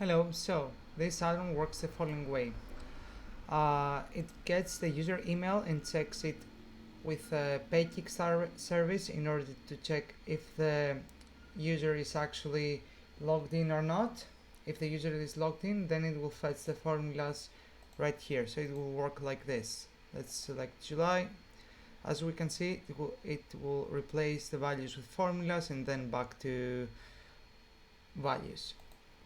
Hello, so this add-on works the following way. It gets the user email and checks it with a PayKickstarter service in order to check if the user is actually logged in or not. If the user is logged in, then it will fetch the formulas right here. So it will work like this. Let's select July. As we can see, it will replace the values with formulas and then back to values.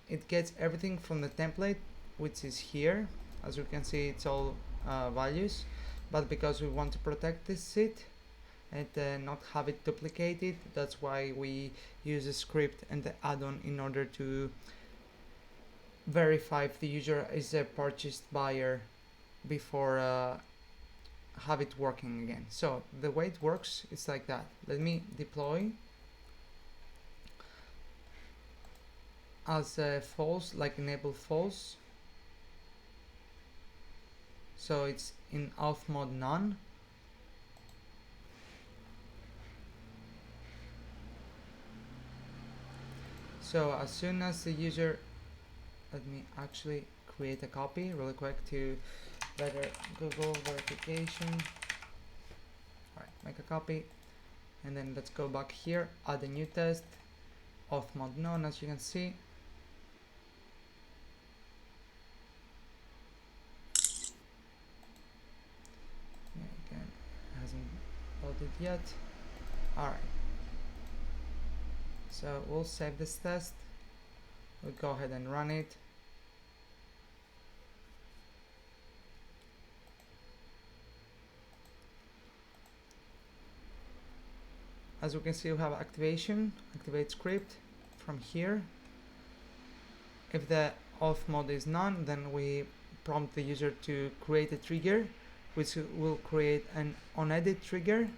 It gets everything from the template, which is here. As you can see, it's all values, but because we want to protect this sheet and not have it duplicated, that's why we use a script and the add-on in order to verify if the user is a purchased buyer before have it working again. So the way it works is like that. Let me deploy as false, like enable false. So it's in auth mode none. So as soon as the user, let me actually create a copy really quick to better Google verification. Alright, make a copy, and then let's go back here, add a new test, auth mode none, as you can see. Again, it hasn't loaded yet. Alright, so we'll save this test, we'll go ahead and run it. As we can see, we have activation, activate script from here. If the auth mode is none, then we prompt the user to create a trigger, which will create an onEdit trigger.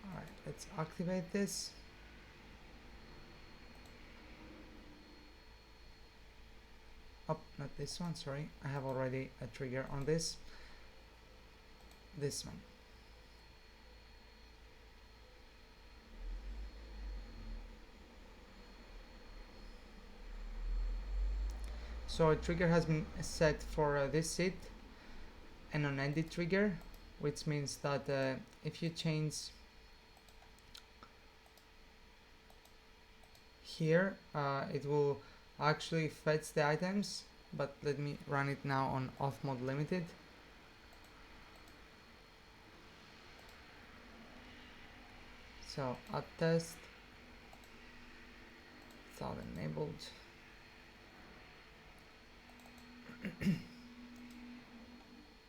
Alright, let's activate this. Oh, not this one, sorry. I have already a trigger on this. This one. So a trigger has been set for this sheet, an onEdit trigger, which means that if you change here, it will actually fetch the items, but let me run it now on auth mode limited. So add test, without enabled.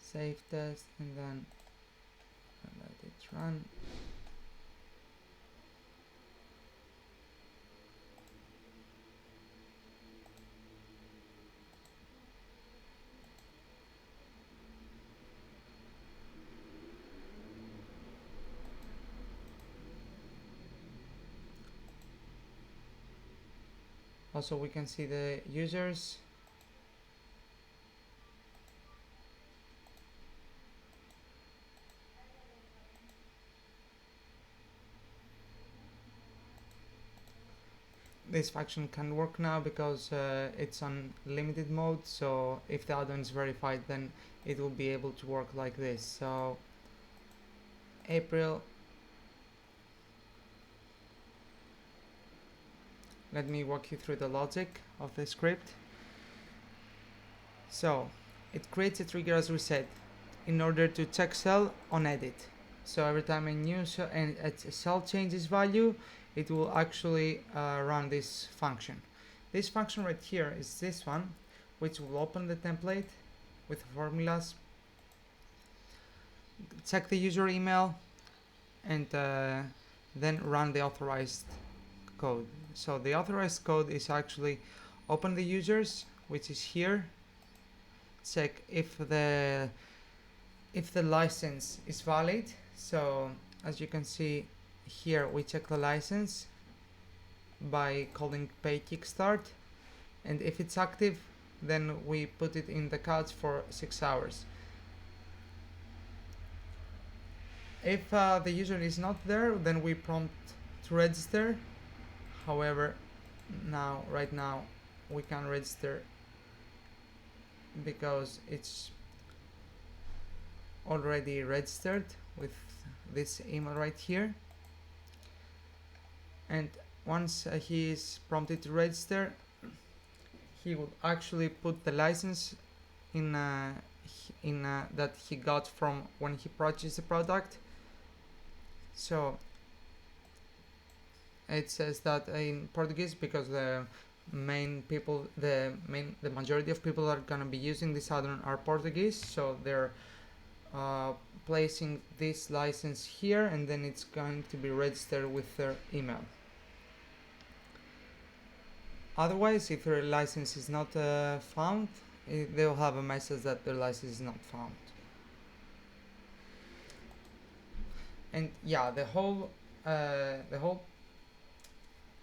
Save test and then let it run. Also, we can see the users. This function can work now because it's on limited mode, so if the add-on is verified, then it will be able to work like this. So April, let me walk you through the logic of the script. So it creates a trigger, as we said, in order to check cell onEdit. So every time a new cell, and a cell changes value, it will actually run this function. This function right here is this one, which will open the template with formulas, check the user email, and then run the authorized code. So the authorized code is actually open the users, which is here, check if the license is valid. So as you can see here, we check the license by calling PayKickstart, and if it's active, then we put it in the cards for 6 hours. If the user is not there, then we prompt to register. However, Now, right now, we can register because it's already registered with this email right here. And once he is prompted to register, he would actually put the license in that he got from when he purchased the product. So it says that in Portuguese because the majority of people that are gonna be using this add-on are Portuguese, so they're placing this license here, and then it's going to be registered with their email. Otherwise, if their license is not found, they'll have a message that their license is not found. And yeah, the whole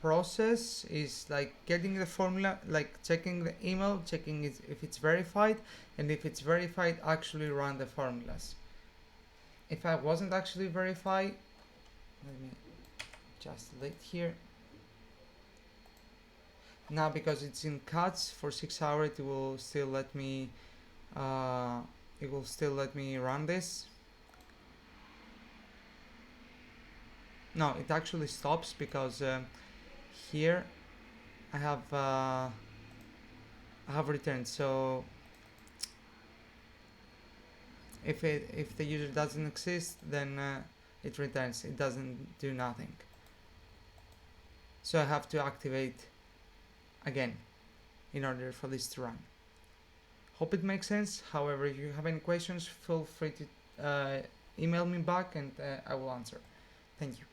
process is like getting the formula, like checking the email, checking if it's verified, and if it's verified, actually run the formulas. If I wasn't actually verified, let me just delete here. Now, because it's in cuts for 6 hours, it will still let me run this. No, it actually stops because here I have returned. So if the user doesn't exist, then it returns. It doesn't do nothing. So I have to activate again in order for this to run. Hope it makes sense. However, if you have any questions, feel free to email me back and I will answer. Thank you.